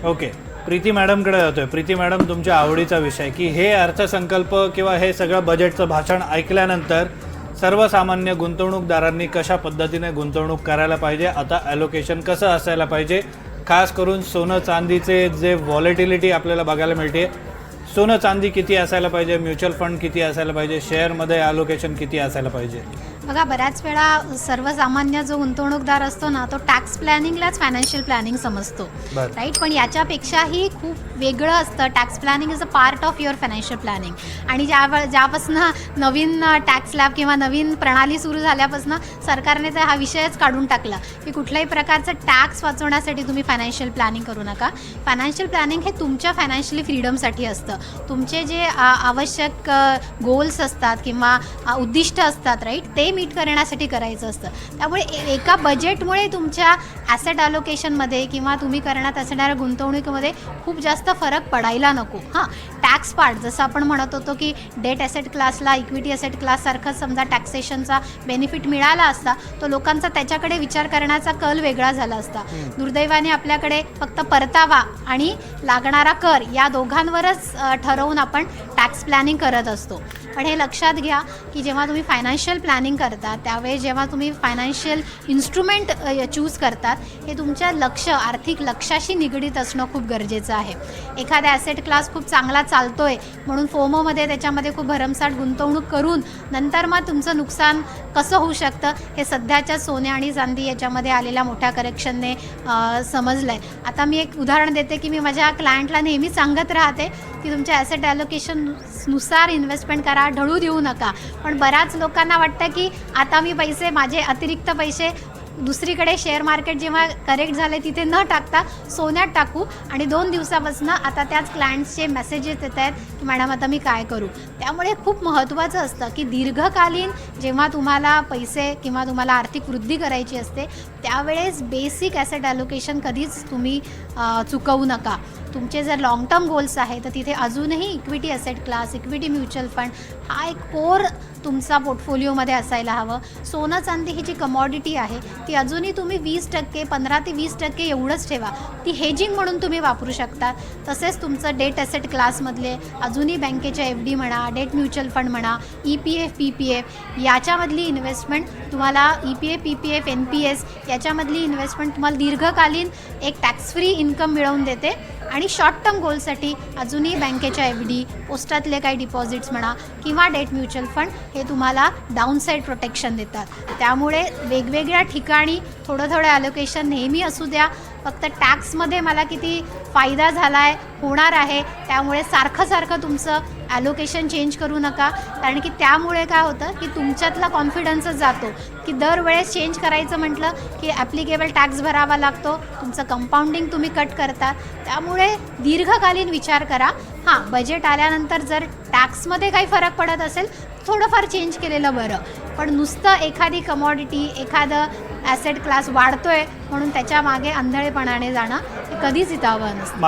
Okay, Preeti मॅडमकडे जातोय. Preeti madam, तुमच्या आवडीचा विषय की हे अर्थसंकल्प किंवा हे सगळं बजेटचं भाषण ऐकल्यानंतर सर्वसामान्य गुंतवणूकदारांनी कशा पद्धतीने गुंतवणूक करायला पाहिजे, आता ॲलोकेशन कसं असायला पाहिजे, खास करून सोनं चांदीचे जे व्हॉलेटिलिटी आपल्याला बघायला मिळते, सोनं चांदी किती असायला पाहिजे, म्युच्युअल फंड किती असायला पाहिजे, शेअरमध्ये ॲलोकेशन किती असायला पाहिजे. बघा, बऱ्याच वेळा सर्वसामान्य जो गुंतवणूकदार असतो ना, तो टॅक्स प्लॅनिंगलाच फायनान्शियल प्लॅनिंग समजतो, राईट. पण याच्यापेक्षाही खूप वेगळं असतं. Tax planning is a part of your financial planning. आणि ज्यापासून नवीन टॅक्स लॅब किंवा नवीन प्रणाली सुरू झाल्यापासून सरकारने तर हा विषयच काढून टाकला की कुठल्याही प्रकारचं टॅक्स वाचवण्यासाठी तुम्ही फायनान्शियल प्लॅनिंग करू नका. फायनान्शियल प्लॅनिंग हे तुमच्या फायनान्शियली फ्रीडमसाठी असतं. तुमचे जे आवश्यक गोल्स असतात किंवा उद्दिष्ट असतात, राईट, ते मीट करण्यासाठी करायचं असतं. त्यामुळे एका बजेटमुळे तुमच्या ॲसेट ॲलोकेशनमध्ये किंवा तुम्ही करण्यात असणाऱ्या गुंतवणुकीमध्ये खूप जास्त फरक पडायला नको. हां, टॅक्स पार्ट जसं आपण म्हणत होतो की डेट ॲसेट क्लासला इक्विटी ॲसेट क्लाससारखं समजा टॅक्सेशनचा बेनिफिट मिळाला असता, तो लोकांचा त्याच्याकडे विचार करण्याचा कल वेगळा झाला असता. दुर्दैवाने आपल्याकडे फक्त परतावा आणि लागणारा कर या दोघांवरच ठरवून आपण टॅक्स प्लॅनिंग करत असतो. पण हे लक्षात घ्या की जेव्हा तुम्ही फायनान्शियल प्लॅनिंग करता त्यावेळी जेव्हा तुम्ही फायनान्शियल इन्स्ट्रुमेंट चूज करतात, हे तुमच्या आर्थिक लक्ष्याशी निगडीत असणं खूप गरजेचं आहे. एखादा ॲसेट क्लास खूप चांगला चालतोय म्हणून फोमोमध्ये त्याच्यामध्ये खूप भरमसाठ गुंतवणूक करून नंतर मग तुमचं नुकसान कसं होऊ शकतं हे सध्याच्या सोने आणि चांदी याच्यामध्ये आलेल्या मोठ्या करेक्शनने समजलं आहे. आता मी एक उदाहरण देते की मी माझ्या क्लायंटला नेहमी सांगत राहते की तुमच्या ॲसेट ॲलोकेशननुसार इन्व्हेस्टमेंट करा, ढळू देऊ नका. पण बऱ्याच लोकांना वाटतं की आता मी माझे अतिरिक्त पैसे दुसरीकडे शेअर मार्केट जेव्हा करेक्ट झाले तिथे न टाकता सोन्यात टाकू, आणि 2 दिवसापासून आता त्याच क्लायंट्सचे मेसेजेस येत आहेत की मॅडम आता मी काय करू. त्यामुळे खूप महत्त्वाचं असतं की दीर्घकालीन जेव्हा तुम्हाला पैसे किंवा तुम्हाला आर्थिक वृद्धी करायची असते त्यावेळेस बेसिक ॲसेट ॲलोकेशन कधीच तुम्ही चुकवू नका. तुमचे जर लाँग टर्म गोल्स आहे तर तिथे अजूनही equity asset class, equity mutual fund हा एक कोर तुमचा पोर्टफोलिओमध्ये असायला हवं. सोनं चांदी ही जी कमॉडिटी आहे ती अजूनही तुम्ही 20%, 15 ते 20% एवढंच ठेवा. ती हेजिंग म्हणून तुम्ही वापरू शकता. तसेच तुमचं डेट ॲसेट क्लासमधले अजूनही बँकेच्या FD म्हणा, डेट म्युच्युअल फंड म्हणा, EPF, PPF याच्यामधली इन्व्हेस्टमेंट तुम्हाला EPF, PPF, NPS याच्यामधली इन्व्हेस्टमेंट तुम्हाला दीर्घकालीन एक टॅक्स फ्री इन्कम मिळवून देते. आणि शॉर्ट टर्म गोलसाठी अजूनही बँकेच्या FD, पोस्टातले काही डिपॉझिट्स म्हणा किंवा डेट म्युच्युअल फंड हे तुम्हाला डाऊनसाईड प्रोटेक्शन देतात. त्यामुळे वेगवेगळ्या ठिकाणी थोडं ॲलोकेशन नेहमी असू द्या. फक्त टॅक्समध्ये मला किती फायदा झाला आहे, होणार आहे, त्यामुळे सारखं तुमचं ॲलोकेशन चेंज करू नका. कारण की त्यामुळे काय होतं की तुमच्यातला कॉन्फिडन्सच जातो की दरवेळेस चेंज करायचं म्हटलं की ॲप्लिकेबल टॅक्स भरावा लागतो, तुमचं कंपाऊंडिंग तुम्ही कट करता. त्यामुळे दीर्घकालीन विचार करा. हां, बजेट आल्यानंतर जर टॅक्समध्ये काही फरक पडत असेल थोडंफार चेंज केलेलं बरं. पण नुसतं एखादी कमॉडिटी, एखादं ॲसेट क्लास वाढतोय म्हणून त्याच्या मागे आंधळेपणाने जाणं हे कधीच हितावह नसतं.